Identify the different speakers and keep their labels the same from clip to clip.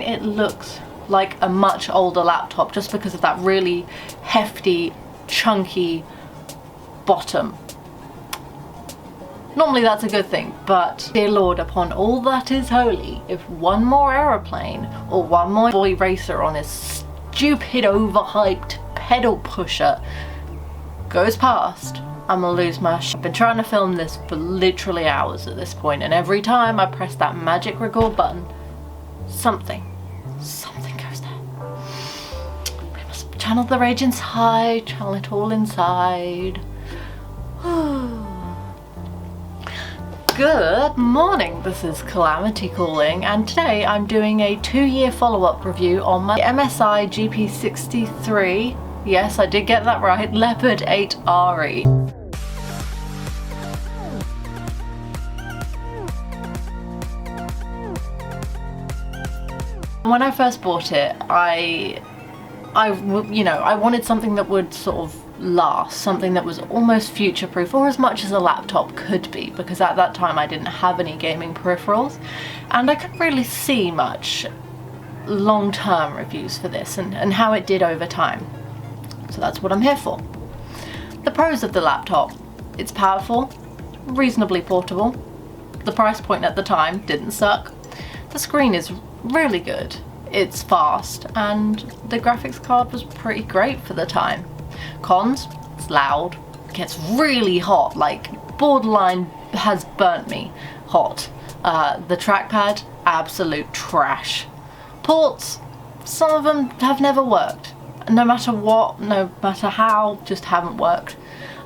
Speaker 1: It looks like a much older laptop just because of that really hefty, chunky bottom. Normally that's a good thing, but dear Lord, upon all that is holy, if one more aeroplane or one more boy racer on his stupid overhyped pedal pusher goes past, I'm gonna lose my shit. I've been trying to film this for literally hours at this point, and every time I press that magic record button, something goes there. We must channel the rage inside, channel it all inside. Good morning, this is Calamity calling, and today I'm doing a 2-year follow-up review on my MSI GP63, yes I did get that right, Leopard 8 RE. When I first bought it, I wanted something that would sort of last, something that was almost future-proof, or as much as a laptop could be, because at that time I didn't have any gaming peripherals and I couldn't really see much long-term reviews for this and how it did over time. So that's what I'm here for. The pros of the laptop: it's powerful, reasonably portable, the price point at the time didn't suck, the screen is really good, it's fast, and the graphics card was pretty great for the time. Cons: it's loud, it gets really hot, like borderline has burnt me hot. The trackpad, absolute trash. Ports, some of them have never worked. No matter what, no matter how, just haven't worked.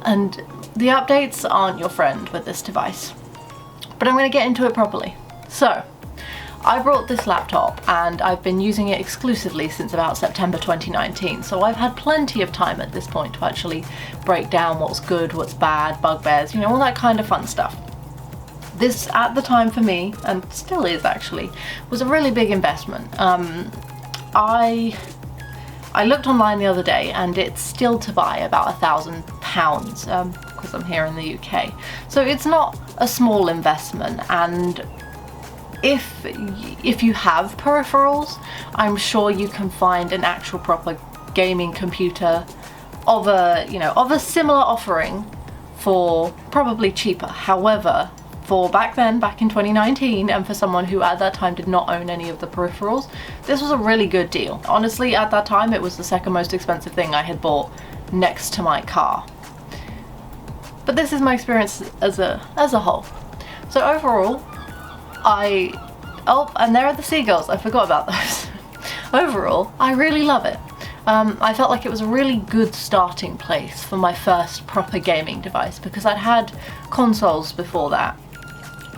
Speaker 1: And the updates aren't your friend with this device. But I'm going to get into it properly. So, I brought this laptop and I've been using it exclusively since about September 2019, so I've had plenty of time at this point to actually break down what's good, what's bad, bugbears, you know, all that kind of fun stuff. This, at the time for me, and still is actually, was a really big investment. I looked online the other day and it's still to buy about £1,000 because I'm here in the UK. So it's not a small investment, and if you have peripherals, I'm sure you can find an actual proper gaming computer of a similar offering for probably cheaper. However, for back in 2019, and for someone who at that time did not own any of the peripherals, this was a really good deal. Honestly, at that time it was the second most expensive thing I had bought next to my car. But this is my experience as a whole. So overall, and there are the seagulls, I forgot about those. Overall, I really love it. I felt like it was a really good starting place for my first proper gaming device, because I'd had consoles before that,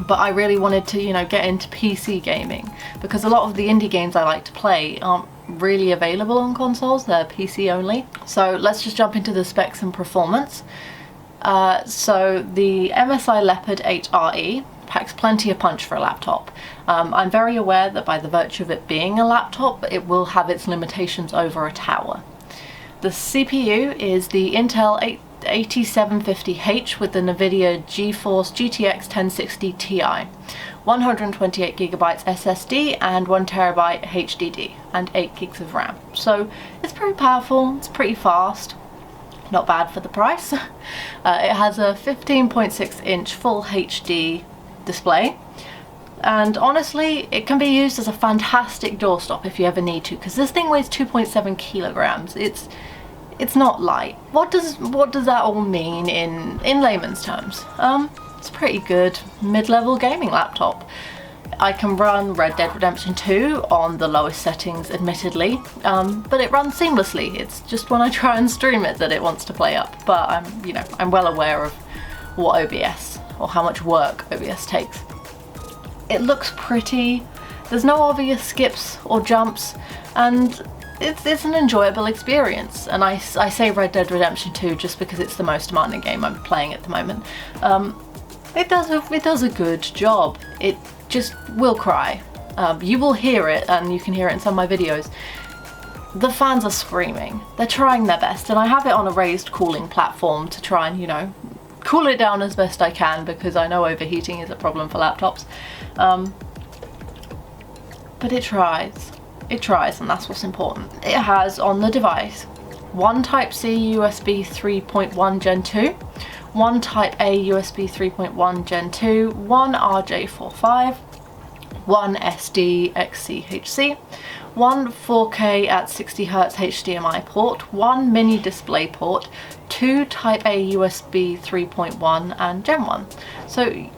Speaker 1: but I really wanted to, get into PC gaming, because a lot of the indie games I like to play aren't really available on consoles, they're PC only. So let's just jump into the specs and performance. So the MSI Leopard 8 RE packs plenty of punch for a laptop. I'm very aware that by the virtue of it being a laptop, it will have its limitations over a tower. The CPU is the Intel 8750H with the NVIDIA GeForce GTX 1060 Ti, 128GB SSD and 1TB HDD, and 8GB of RAM. So it's pretty powerful, it's pretty fast. Not bad for the price. It has a 15.6-inch full HD display, and honestly it can be used as a fantastic doorstop if you ever need to, because this thing weighs 2.7 kilograms. It's not light. What does that all mean in layman's terms? It's a pretty good mid-level gaming laptop. I can run Red Dead Redemption 2 on the lowest settings, admittedly, but it runs seamlessly. It's just when I try and stream it that it wants to play up, but I'm well aware of what OBS, or how much work OBS takes. It looks pretty, there's no obvious skips or jumps, and it's an enjoyable experience. And I say Red Dead Redemption 2 just because it's the most demanding game I'm playing at the moment. It does a good job. It just will cry. You will hear it, and you can hear it in some of my videos. The fans are screaming. They're trying their best, and I have it on a raised cooling platform to try and, cool it down as best I can, because I know overheating is a problem for laptops. But it tries. It tries, and that's what's important. It has on the device one Type-C USB 3.1 Gen 2, one Type-A USB 3.1 Gen 2, one RJ45, one SD XCHC, one 4K at 60Hz HDMI port, one mini display port, two Type-A USB 3.1 and Gen 1. So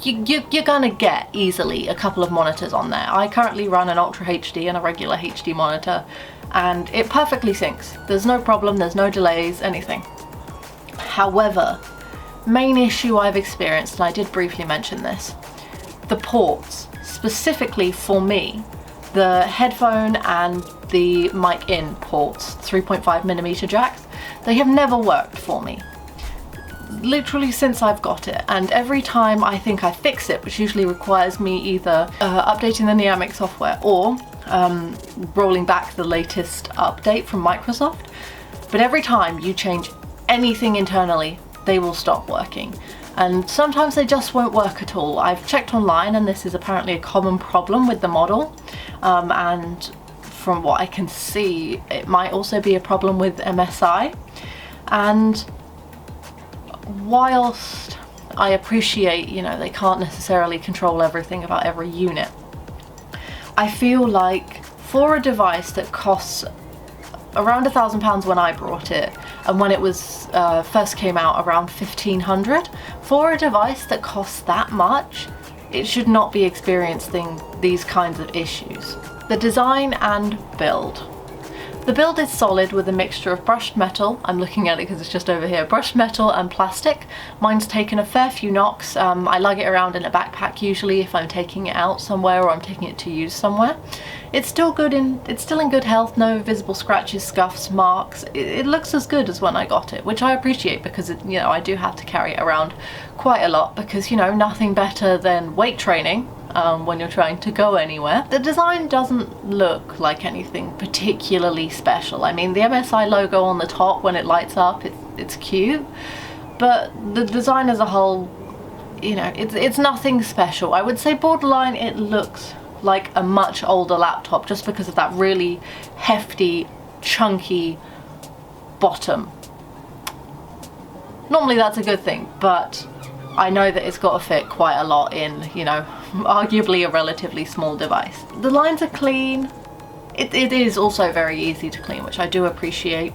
Speaker 1: you're gonna get easily a couple of monitors on there. I currently run an Ultra HD and a regular HD monitor, and it perfectly syncs. There's no problem, there's no delays, anything. However, main issue I've experienced, and I did briefly mention this, the ports, specifically for me, the headphone and the mic in ports, 3.5mm jacks, they have never worked for me. Literally since I've got it, and every time I think I fix it, which usually requires me either updating the Neamic software or rolling back the latest update from Microsoft, but every time you change anything internally, they will stop working. And sometimes they just won't work at all. I've checked online, and this is apparently a common problem with the model, and from what I can see, it might also be a problem with MSI. And whilst I appreciate, you know, they can't necessarily control everything about every unit, I feel like for a device that costs around £1,000 when I brought it, and when it was first came out around 1,500, for a device that costs that much, it should not be experiencing these kinds of issues. The design and build. The build is solid with a mixture of brushed metal, I'm looking at it because it's just over here, brushed metal and plastic. Mine's taken a fair few knocks. I lug it around in a backpack usually if I'm taking it out somewhere or I'm taking it to use somewhere. It's still in good health, no visible scratches, scuffs, marks. It looks as good as when I got it, which I appreciate because you know, I do have to carry it around quite a lot because, you know, nothing better than weight training when you're trying to go anywhere. The design doesn't look like anything particularly special. I mean, the MSI logo on the top when it lights up, it's cute, but the design as a whole, you know, it's nothing special. I would say borderline, it looks like a much older laptop just because of that really hefty, chunky bottom. Normally that's a good thing, but I know that it's got to fit quite a lot in, you know, arguably a relatively small device. The lines are clean. It is also very easy to clean, which I do appreciate.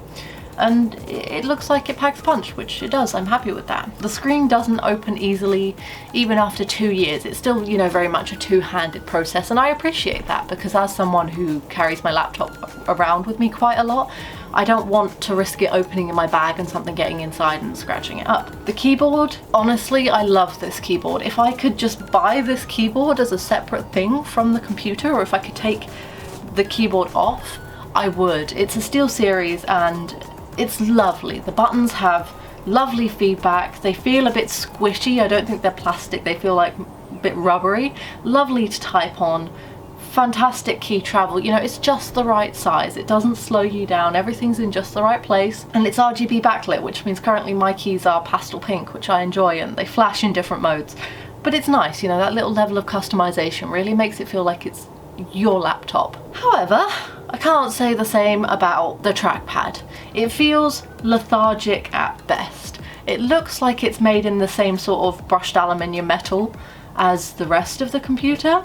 Speaker 1: And it looks like it packs a punch, which it does. I'm happy with that. The screen doesn't open easily even after 2 years. It's still, you know, very much a two-handed process, and I appreciate that because as someone who carries my laptop around with me quite a lot, I don't want to risk it opening in my bag and something getting inside and scratching it up. The keyboard, honestly, I love this keyboard. If I could just buy this keyboard as a separate thing from the computer, or if I could take the keyboard off, I would. It's a SteelSeries and it's lovely. The buttons have lovely feedback. They feel a bit squishy. I don't think they're plastic. They feel like a bit rubbery. Lovely to type on. Fantastic key travel. You know, it's just the right size. It doesn't slow you down. Everything's in just the right place. And it's RGB backlit, which means currently my keys are pastel pink, which I enjoy, and they flash in different modes. But it's nice, you know, that little level of customization really makes it feel like it's your laptop. However, I can't say the same about the trackpad. It feels lethargic at best. It looks like it's made in the same sort of brushed aluminium metal as the rest of the computer,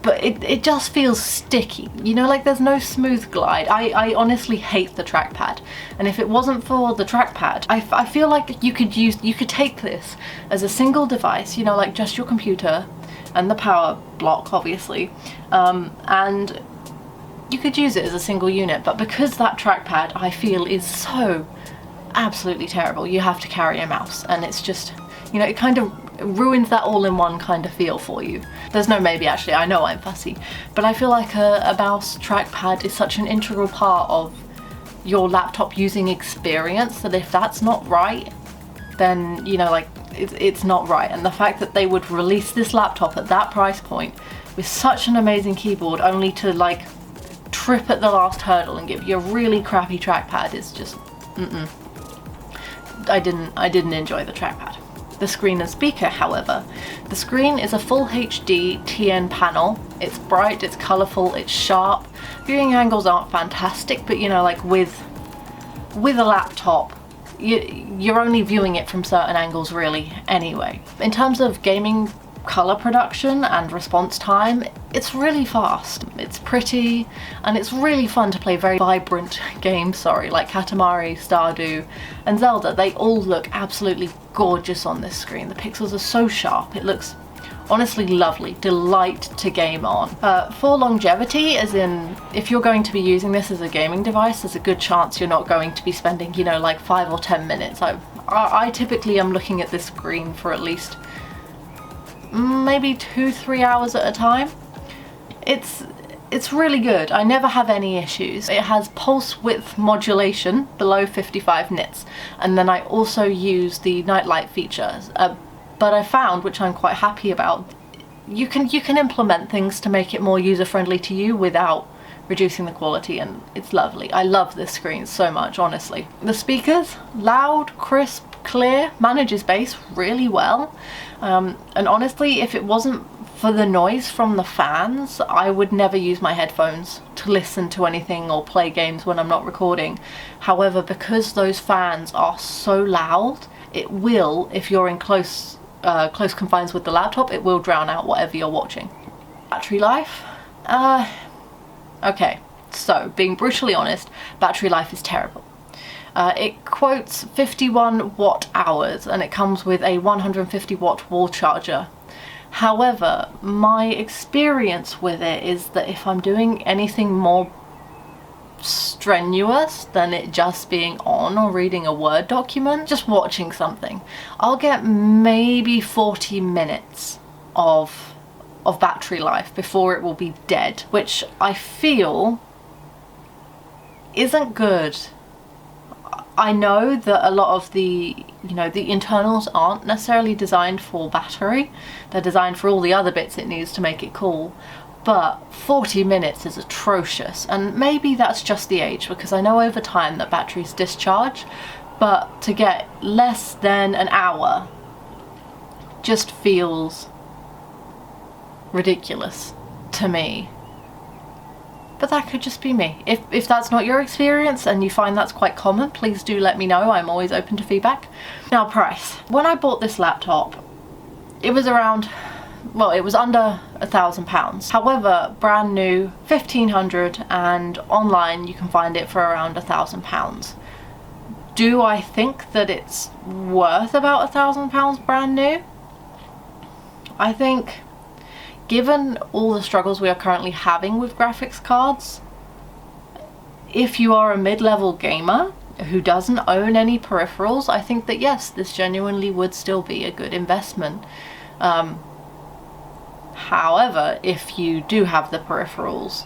Speaker 1: but it just feels sticky. You know, like there's no smooth glide. I honestly hate the trackpad, and if it wasn't for the trackpad, I feel like you could take this as a single device, you know, like just your computer and the power block, obviously, and you could use it as a single unit, but because that trackpad I feel is so absolutely terrible, you have to carry a mouse, and it's just, you know, it kind of ruins that all-in-one kind of feel for you. There's no maybe, actually, I know I'm fussy, but I feel like a mouse trackpad is such an integral part of your laptop using experience that if that's not right, then, you know, like, it's not right. And the fact that they would release this laptop at that price point with such an amazing keyboard only to, like, trip at the last hurdle and give you a really crappy trackpad is just, I didn't enjoy the trackpad. the screen and speaker, however. The screen is a full HD TN panel. It's bright, it's colourful, it's sharp. Viewing angles aren't fantastic, but you know, like with a laptop, you're only viewing it from certain angles really anyway. In terms of gaming color production and response time, it's really fast. It's pretty, and it's really fun to play very vibrant games, like Katamari, Stardew and Zelda. They all look absolutely gorgeous on this screen. The pixels are so sharp, it looks honestly lovely, delight to game on. For longevity, as in if you're going to be using this as a gaming device, there's a good chance you're not going to be spending, you know, like 5 or 10 minutes. I typically am looking at this screen for at least maybe 2-3 hours at a time. It's really good. I never have any issues. It has pulse width modulation below 55 nits, and then I also use the nightlight feature. But I found, which I'm quite happy about, you can implement things to make it more user-friendly to you without reducing the quality, and it's lovely. I love this screen so much, honestly. The speakers, loud, crisp, clear, manages bass really well. And honestly, if it wasn't for the noise from the fans, I would never use my headphones to listen to anything or play games when I'm not recording. However, because those fans are so loud, it will, if you're in close confines with the laptop, it will drown out whatever you're watching. Battery life? Okay, so being brutally honest, battery life is terrible. It quotes 51 watt hours and it comes with a 150 watt wall charger. However, my experience with it is that if I'm doing anything more strenuous than it just being on or reading a Word document, just watching something, I'll get maybe 40 minutes of battery life before it will be dead, which I feel isn't good. I know that a lot of the internals aren't necessarily designed for battery, they're designed for all the other bits it needs to make it cool, but 40 minutes is atrocious, and maybe that's just the age, because I know over time that batteries discharge, but to get less than an hour just feels ridiculous to me. But that could just be me. If that's not your experience and you find that's quite common, please do let me know. I'm always open to feedback. Now, price. When I bought this laptop, it was around, well, it was under £1,000. However, brand new, 1,500, and online you can find it for around £1,000. Do I think that it's worth about £1,000 brand new? I think, given all the struggles we are currently having with graphics cards, if you are a mid-level gamer who doesn't own any peripherals, I think that yes, this genuinely would still be a good investment. However, if you do have the peripherals,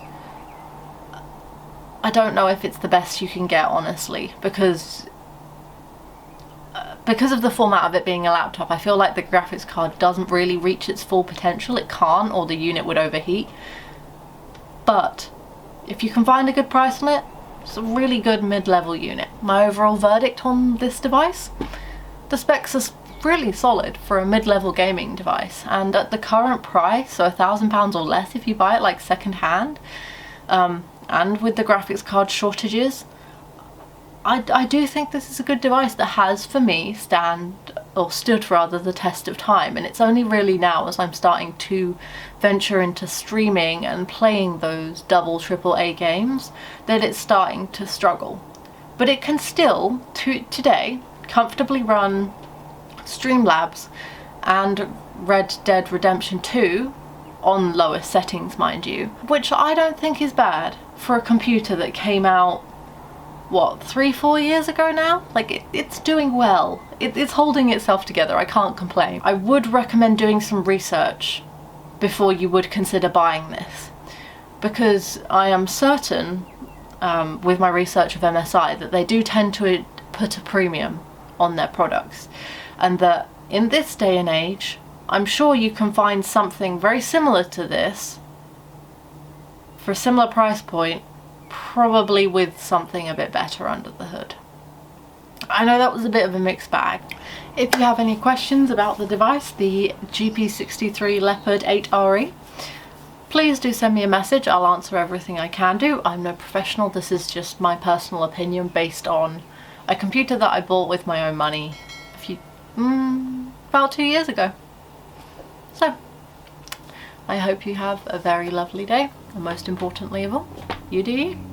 Speaker 1: I don't know if it's the best you can get, honestly, because of the format of it being a laptop, I feel like the graphics card doesn't really reach its full potential. It can't, or the unit would overheat. But if you can find a good price on it, it's a really good mid-level unit. My overall verdict on this device? The specs are really solid for a mid-level gaming device, and at the current price, so £1,000 or less if you buy it like second hand, and with the graphics card shortages, I do think this is a good device that has, for me, stood the test of time, and it's only really now, as I'm starting to venture into streaming and playing those double AAA games, that it's starting to struggle. But it can still, today, comfortably run Streamlabs and Red Dead Redemption 2 on lowest settings, mind you, which I don't think is bad for a computer that came out, what, 3-4 years ago now? Like, it's doing well. It's holding itself together, I can't complain. I would recommend doing some research before you would consider buying this, because I am certain, with my research of MSI, that they do tend to put a premium on their products, and that in this day and age, I'm sure you can find something very similar to this for a similar price point, probably with something a bit better under the hood. I know that was a bit of a mixed bag. If you have any questions about the device, the GP63 Leopard 8RE, please do send me a message. I'll answer everything I can do. I'm no professional. This is just my personal opinion based on a computer that I bought with my own money about 2 years ago. So, I hope you have a very lovely day, and most importantly of all, you do you.